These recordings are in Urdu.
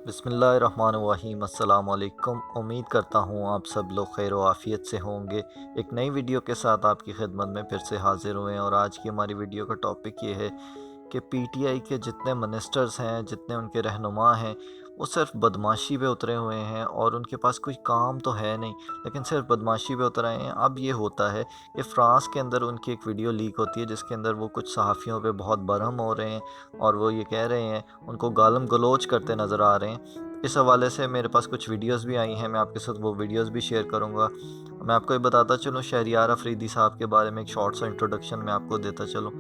بسم اللہ الرحمن الرحیم۔ السلام علیکم۔ امید کرتا ہوں آپ سب لوگ خیر و عافیت سے ہوں گے۔ ایک نئی ویڈیو کے ساتھ آپ کی خدمت میں پھر سے حاضر ہوئے ہیں، اور آج کی ہماری ویڈیو کا ٹاپک یہ ہے کہ پی ٹی آئی کے جتنے منسٹرز ہیں، جتنے ان کے رہنما ہیں، وہ صرف بدمعاشی پہ اترے ہوئے ہیں، اور ان کے پاس کوئی کام تو ہے نہیں لیکن صرف بدمعاشی پہ اترے ہیں۔ اب یہ ہوتا ہے کہ فرانس کے اندر ان کی ایک ویڈیو لیک ہوتی ہے جس کے اندر وہ کچھ صحافیوں پہ بہت برہم ہو رہے ہیں، اور وہ یہ کہہ رہے ہیں، ان کو گالم گلوچ کرتے نظر آ رہے ہیں۔ اس حوالے سے میرے پاس کچھ ویڈیوز بھی آئی ہیں، میں آپ کے ساتھ وہ ویڈیوز بھی شیئر کروں گا۔ میں آپ کو یہ بتاتا چلوں شہریار افریدی صاحب کے بارے میں ایک شارٹ سا انٹروڈکشن میں آپ کو دیتا چلوں۔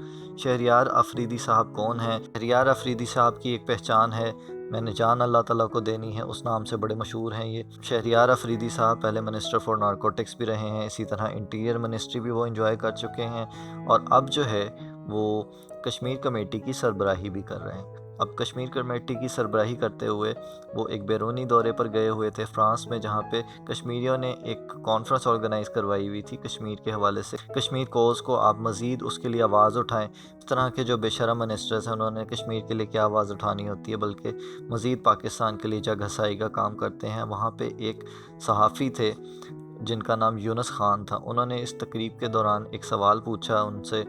شہریار افریدی صاحب کون ہیں؟ شہریار افریدی صاحب کی ایک پہچان ہے، میں نے جان اللہ تعالیٰ کو دینی ہے، اس نام سے بڑے مشہور ہیں یہ۔ شہریار افریدی صاحب پہلے منسٹر فار نارکوٹکس بھی رہے ہیں، اسی طرح انٹیریئر منسٹری بھی وہ انجوائے کر چکے ہیں، اور اب جو ہے وہ کشمیر کمیٹی کی سربراہی بھی کر رہے ہیں۔ اب کشمیر کمیٹی کی سربراہی کرتے ہوئے وہ ایک بیرونی دورے پر گئے ہوئے تھے فرانس میں، جہاں پہ کشمیریوں نے ایک کانفرنس آرگنائز کروائی ہوئی تھی کشمیر کے حوالے سے۔ کشمیر کوز کو آپ مزید اس کے لیے آواز اٹھائیں۔ اس طرح کے جو بے شرم منسٹرز ہیں، انہوں نے کشمیر کے لیے کیا آواز اٹھانی ہوتی ہے، بلکہ مزید پاکستان کے لیے جگ ہنسائی کا کام کرتے ہیں۔ وہاں پہ ایک صحافی تھے جن کا نام یونس خان تھا، انہوں نے اس تقریب کے دوران ایک سوال پوچھا ان سے،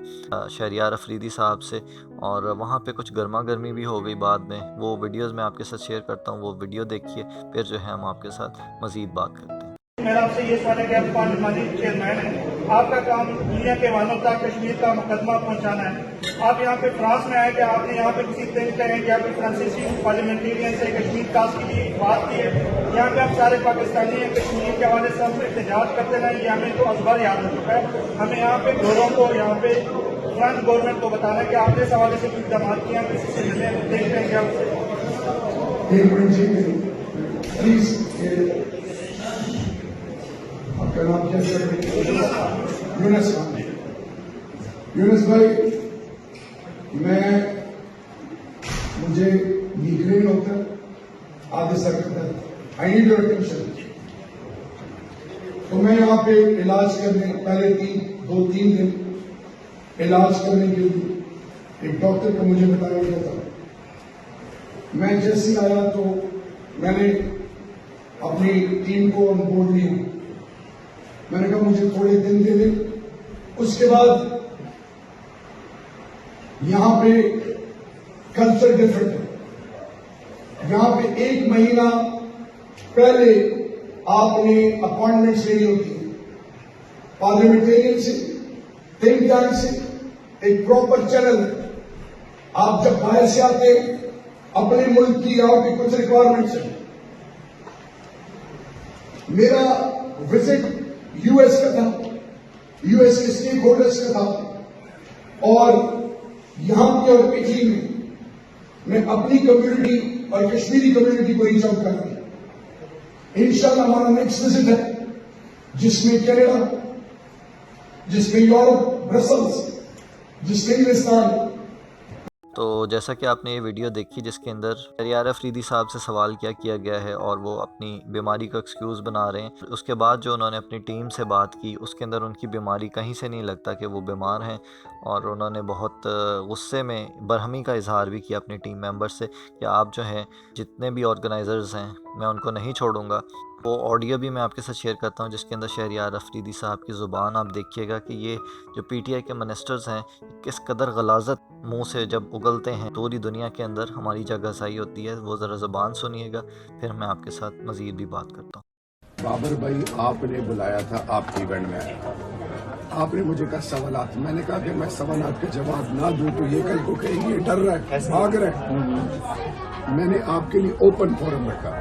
شہریار افریدی صاحب سے، اور وہاں پہ کچھ گرما گرمی بھی ہو گئی بعد میں۔ وہ ویڈیوز میں آپ کے ساتھ شیئر کرتا ہوں، وہ ویڈیو دیکھیے، پھر جو ہے ہم آپ کے ساتھ مزید بات کرتے ہیں۔ میرا آپ سے یہ سوال ہے کہ آپ پارلیمانی چیئرمین ہیں، آپ کا کام دنیا کے وانوں تک کشمیر کا مقدمہ پہنچانا ہے۔ آپ یہاں پہ فرانس میں آئے کہ آپ نے یہاں پہ کسی طریقے ہیں کہ آپ فرانسیسی پارلیمنٹیرین سے کشمیر کاس کی بات کی ہے، یہاں پہ ہم سارے پاکستانی ہیں، کشمیر کے حوالے سے ہم احتجاج کرتے رہے، یہ ہمیں تو ازبر یاد ہو چکا ہے۔ ہمیں یہاں پہ گوروں کو، یہاں پہ فرنٹ گورنمنٹ کو بتانا ہے کہ آپ نے اس حوالے سے کچھ اقدامات کیا، کسی سے ملنے دیکھتے ہیں کیا پلیز آپ کا نام کیا ہے؟ یونس خان۔ یونس بھائی، مجھے میگرین ہوتا ہے، آدھے سر کرتا ہے، آئی نیڈ یور اٹینشن۔ تو میں یہاں پہ علاج کرنے پہلے 2-3 دن علاج کرنے کے لیے ایک ڈاکٹر کو مجھے بتایا گیا تھا۔ میں جیسے آیا تو میں نے اپنی ٹیم کو آن بورڈ لیا، میں نے کہا مجھے تھوڑے دن دے دیں، اس کے بعد یہاں پہ کلچر ڈفرنٹ ہے، یہاں پہ 1 مہینہ پہلے آپ نے اپوائنٹمنٹس لینی ہوتی ہے پارلیمنٹیرین سے، تھنک ٹینک سے، ایک پراپر چینل ہے۔ آپ جب باہر سے آتے ہیں، اپنے ملک کی یہاں پہ کچھ ریکوائرمنٹس ہیں۔ میرا وزٹ یو ایس کا تھا، یو ایس کے اسٹیک ہولڈرز کا تھا، اور یہاں پہ اور اٹلی میں اپنی کمیونٹی اور کشمیری کمیونٹی کو ریچ آؤٹ کروں گا۔ انشاءاللہ ہمارا نیکسٹ وزٹ ہے جس میں کینیڈا، جس میں یورپ، برسلز، جس میں انگلستان۔ تو جیسا کہ آپ نے یہ ویڈیو دیکھی جس کے اندر شہریار افریدی صاحب سے سوال کیا گیا ہے، اور وہ اپنی بیماری کا ایکسکیوز بنا رہے ہیں۔ اس کے بعد جو انہوں نے اپنی ٹیم سے بات کی، اس کے اندر ان کی بیماری کہیں سے نہیں لگتا کہ وہ بیمار ہیں، اور انہوں نے بہت غصے میں برہمی کا اظہار بھی کیا اپنی ٹیم ممبر سے کہ آپ جو ہیں، جتنے بھی آرگنائزرز ہیں، میں ان کو نہیں چھوڑوں گا۔ وہ آڈیو بھی میں آپ کے ساتھ شیئر کرتا ہوں جس کے اندر شہریار افریدی صاحب کی زبان آپ دیکھیے گا کہ یہ جو پی ٹی آئی کے منسٹرز ہیں کس قدر غلاظت منہ سے جب اگلتے ہیں، پوری دنیا کے اندر ہماری جگہ سائی ہوتی ہے۔ وہ ذرا زبان سنیے گا، پھر میں آپ کے ساتھ مزید بھی بات کرتا ہوں۔ بابر بھائی، آپ نے بلایا تھا، آپ کے ایونٹ میں آیا، آپ نے مجھے کہا سوالات، میں نے کہا کہ میں سوالات کا جواب نہ دوں تو یہ کل کو کہیں گے ڈر رہا ہے، بھاگ رہا ہے۔ میں نے آپ کے لیے اوپن فورم رکھا۔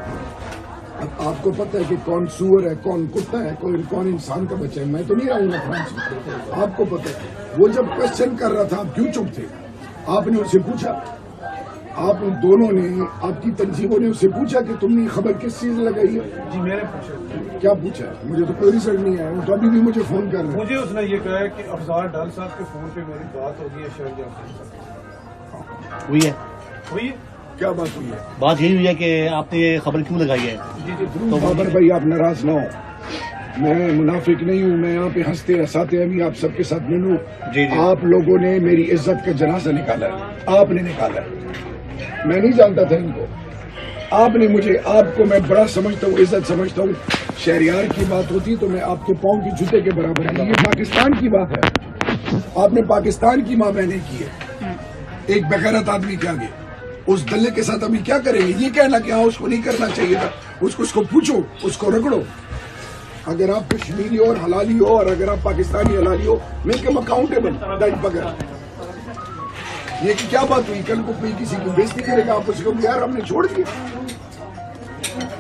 اب آپ کو پتہ ہے کہ کون سور ہے، کون کتا ہے، کون انسان کا بچہ ہے، میں تو نہیں رہوں گا فرانس میں، آپ کو پتہ ہے۔ وہ جب کوشچن کر رہا تھا، آپ کیوں چپ تھے؟ آپ نے اس سے پوچھا، آپ دونوں نے، آپ کی تنظیموں نے اس سے پوچھا کہ تم نے خبر کس چیز لگائی ہے؟ جی میں نے پوچھا۔ کیا پوچھا؟ مجھے تو کوئی ریزلٹ نہیں آیا، تو ابھی بھی مجھے فون کر رہے ہیں۔ مجھے اس نے یہ کہا ہے کہ افضال ڈال صاحب کے فون پہ میری بات ہوگی ہے شہریار ہوئی ہے۔ ہوئی ہے؟ کیا بات ہوئی ہے؟ بات یہی ہوئی ہے کہ آپ نے یہ خبر کیوں لگائی ہے؟ تو بابر بھائی آپ ناراض نہ ہو، میں منافق نہیں ہوں، میں یہاں پہ ہنستے ہنساتے ابھی آپ سب کے ساتھ ملوں۔ آپ لوگوں نے میری عزت کا جنازہ نکالا ہے، آپ نے نکالا ہے، میں نہیں جانتا تھا ان کو، آپ نے مجھے, آپ کو میں بڑا سمجھتا ہوں, عزت سمجھتا ہوں. شہریار کی بات ہوتی تو میں آپ کے پاؤں کی جوتے کے برابر ہے. یہ پاکستان کی بات ہے. آپ نے پاکستان کی ماں بہنیں کی ہے ایک بغیرت آدمی کے آگے. اس دلے کے ساتھ ابھی کیا کریں گے؟ یہ کہنا کہ ہاں اس کو نہیں کرنا چاہیے تھا. اس کو پوچھو, اس کو رگڑو. اگر آپ کشمیری ہو اور حلالی ہو, اور اگر آپ پاکستانی حلالی ہو, میک ایم اکاؤنٹیبل دیٹ بغیر. یہ کیا بات ہوئی؟ کل کو کوئی کسی کی بےزتی کرے گا, آپ اس کو یار ہم نے چھوڑ دیا.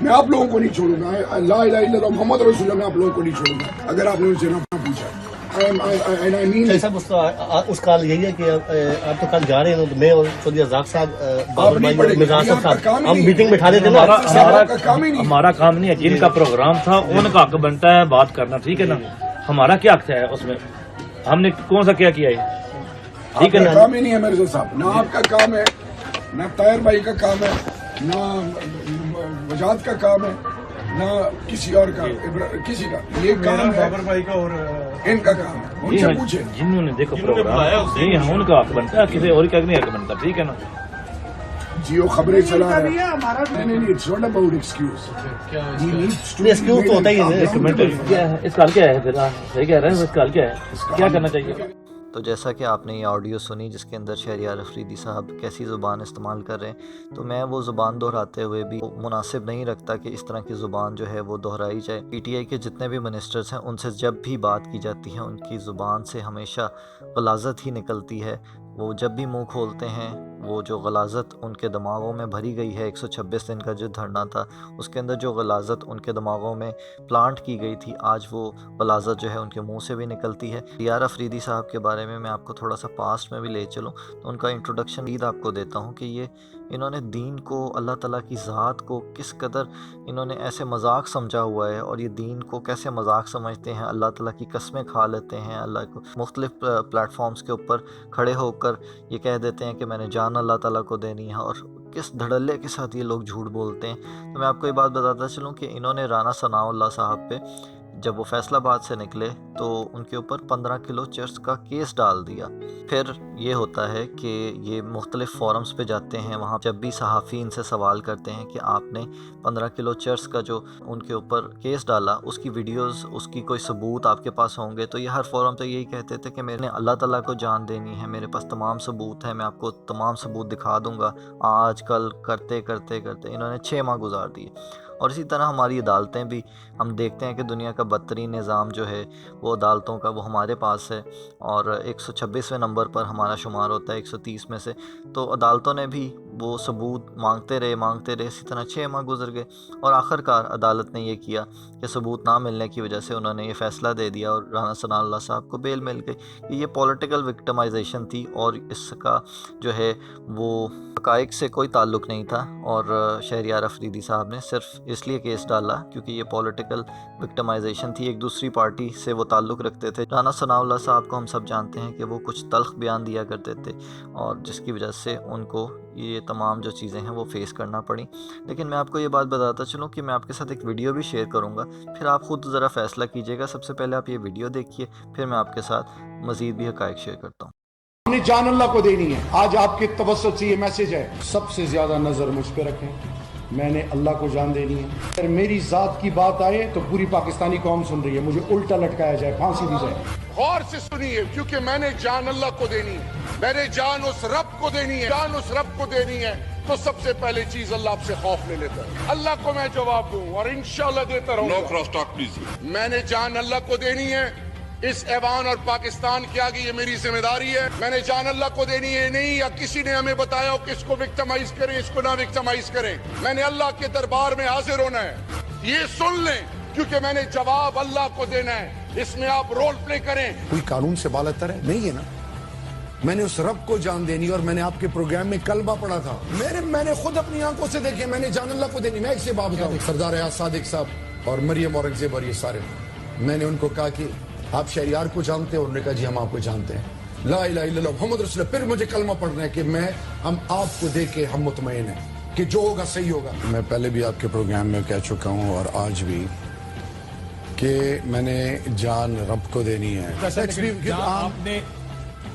میں آپ لوگوں کو نہیں چھوڑوں گا. لا الہ الا اللہ محمد رسول اللہ, میں آپ لوگوں کو نہیں چھوڑوں گا اگر آپ نے ان سے نہ پوچھا. صاحب اس کا یہی ہے کہ آپ تو کل جا رہے ہیں, تو میں اور چودھری رزاق صاحب, بابر بھائی اور مرزا صاحب ہم میٹنگ بٹھا دیتے نا. ہمارا کام نہیں ہے. جن کا پروگرام تھا ان کا حق بنتا ہے بات کرنا, ٹھیک ہے نا. ہمارا کیا حق ہے اس میں؟ ہم نے کون سا کیا ہے؟ ٹھیک ہے نا, کام ہی نہیں ہے مرزا صاحب. نہ آپ کا کام ہے, نہ طاہر بھائی کا کام ہے, نہ وجاد کا کام ہے, نہ کسی اور کا, کسی کا. یہ کام ہے بابر بھائی کا اور ان کا کام ہے. ان سے پوچھیں. جنہوں نے دیکھو پروگرام, ان کا حق بنتا ہے, کسی اور کا نہیں حق بنتا, ٹھیک ہے نا. جیو خبریں چلا رہا ہے. نہیں, it's not about excuse. Excuse تو ہوتا ہی ہے. اس کا کیا ہے؟ پھر صحیح کہہ رہے ہیں, اس کا کیا ہے, کیا کرنا چاہیے؟ تو جیسا کہ آپ نے یہ آڈیو سنی جس کے اندر شہریار افریدی صاحب کیسی زبان استعمال کر رہے ہیں, تو میں وہ زبان دہراتے ہوئے بھی مناسب نہیں رکھتا کہ اس طرح کی زبان جو ہے وہ دہرائی جائے. پی ٹی آئی کے جتنے بھی منسٹرز ہیں ان سے جب بھی بات کی جاتی ہے ان کی زبان سے ہمیشہ غلاظت ہی نکلتی ہے. وہ جب بھی منہ کھولتے ہیں وہ جو غلاظت ان کے دماغوں میں بھری گئی ہے, 126 دن کا جو دھرنا تھا اس کے اندر جو غلاظت ان کے دماغوں میں پلانٹ کی گئی تھی, آج وہ غلاظت جو ہے ان کے منہ سے بھی نکلتی ہے. شہریار افریدی صاحب کے بارے میں آپ کو تھوڑا سا پاسٹ میں بھی لے چلوں تو ان کا انٹروڈکشن آپ کو دیتا ہوں کہ انہوں نے دین کو, اللہ تعالیٰ کی ذات کو کس قدر انہوں نے ایسے مذاق سمجھا ہوا ہے, اور یہ دین کو کیسے مذاق سمجھتے ہیں. اللہ تعالیٰ کی قسمیں کھا لیتے ہیں, اللہ کو مختلف پلیٹ فارمز کے اوپر کھڑے ہو کر یہ کہہ دیتے ہیں کہ میں نے جان اللہ تعالیٰ کو دینی ہے, اور کس دھڑلے کے ساتھ یہ لوگ جھوٹ بولتے ہیں. تو میں آپ کو یہ بات بتاتا چلوں کہ انہوں نے رانا ثناء اللہ صاحب پہ جب وہ فیصل آباد سے نکلے تو ان کے اوپر 15 کلو چرس کا کیس ڈال دیا. پھر یہ ہوتا ہے کہ یہ مختلف فورمز پہ جاتے ہیں, وہاں جب بھی صحافی ان سے سوال کرتے ہیں کہ آپ نے 15 کلو چرس کا جو ان کے اوپر کیس ڈالا اس کی ویڈیوز, اس کی کوئی ثبوت آپ کے پاس ہوں گے, تو یہ ہر فورم پہ یہی کہتے تھے کہ میں نے اللہ تعالیٰ کو جان دینی ہے, میرے پاس تمام ثبوت ہے, میں آپ کو تمام ثبوت دکھا دوں گا. آج کل کرتے کرتے کرتے انہوں نے 6 ماہ گزار دیے. اور اسی طرح ہماری عدالتیں بھی ہم دیکھتے ہیں کہ دنیا کا بدترین نظام جو ہے وہ عدالتوں کا وہ ہمارے پاس ہے, اور 126ویں نمبر پر ہمارا شمار ہوتا ہے 130 میں سے. تو عدالتوں نے بھی وہ ثبوت مانگتے رہے, اسی طرح 6 ماہ گزر گئے, اور آخر کار عدالت نے یہ کیا کہ ثبوت نہ ملنے کی وجہ سے انہوں نے یہ فیصلہ دے دیا اور رانا ثناء اللہ صاحب کو بیل مل گئی. یہ پولیٹیکل وکٹمائزیشن تھی, اور اس کا جو ہے وہ حقائق سے کوئی تعلق نہیں تھا, اور شہریار افریدی صاحب نے صرف اس لیے کیس ڈالا کیونکہ یہ پولیٹیکل وکٹمائزیشن تھی. ایک دوسری پارٹی سے وہ تعلق رکھتے تھے. رانا ثناء اللہ صاحب کو ہم سب جانتے ہیں کہ وہ کچھ تلخ بیان دیا کرتے تھے, اور جس کی وجہ سے ان کو یہ تمام جو چیزیں ہیں وہ فیس کرنا پڑیں. لیکن میں آپ کو یہ بات بتاتا چلوں کہ میں آپ کے ساتھ ایک ویڈیو بھی شیئر کروں گا, پھر آپ خود ذرا فیصلہ کیجئے گا. سب سے پہلے آپ یہ ویڈیو دیکھیے, پھر میں آپ کے ساتھ مزید بھی حقائق شیئر کرتا ہوں. ہم نے جان اللہ کو دینی ہے. آج آپ کے توسط سے یہ میسج ہے, سب سے زیادہ نظر مجھ پہ رکھیں, میں نے اللہ کو جان دینی ہے. اگر میری ذات کی بات آئے تو پوری پاکستانی قوم سن رہی ہے, مجھے الٹا لٹکایا جائے, پھانسی دی جائے. غور سے سنیے, کیونکہ میں نے جان اللہ کو دینی ہے, میں نے جان اس رب کو دینی ہے. جان اس رب کو دینی ہے تو سب سے پہلے چیز اللہ آپ سے خوف لے لیتا ہے. اللہ کو میں جواب دوں اور انشاءاللہ دیتا رہوں. نو کراس ٹاک پلیز. میں نے جان اللہ کو دینی ہے, اس ایوان اور پاکستان کے آگے یہ میری ذمہ داری ہے. میں نے جان اللہ کو دینی ہے, نہیں یا کسی نے ہمیں بتایا ہو کہ اس کو وکٹمائز کریں, اس کو نہ وکٹمائز کریں. میں نے اللہ کے دربار میں حاضر ہونا ہے, یہ سن لیں, کیونکہ میں نے جواب اللہ کو دینا ہے. اس میں آپ رول پلے کریں. کوئی قانون سے بالاتر ہے نہیں ہے نا. میں نے اس رب کو جان دینی, اور میں نے آپ کے پروگرام میں کلمہ پڑھا تھا. میں نے خود اپنی آنکھوں سے دیکھے, میں نے جان اللہ کو دینی. میں ایک سے بات بتاؤں, سردار ایاز صادق صاحب اور مریم اورنگزیب اور یہ سارے, میں نے ان کو کہا کہ آپ شہریار کو جانتے ہیں؟ انہوں نے کہا جی ہم آپ کو جانتے ہیں. لا الہ الا اللہ محمد رسول اللہ. پھر مجھے کلمہ پڑھنا ہے کہ ہم آپ کو دیکھ کے ہم مطمئن ہیں کہ جو ہوگا صحیح ہوگا. میں پہلے بھی آپ کے پروگرام میں کہہ چکا ہوں اور آج بھی کہ میں نے جان رب کو دینی ہے.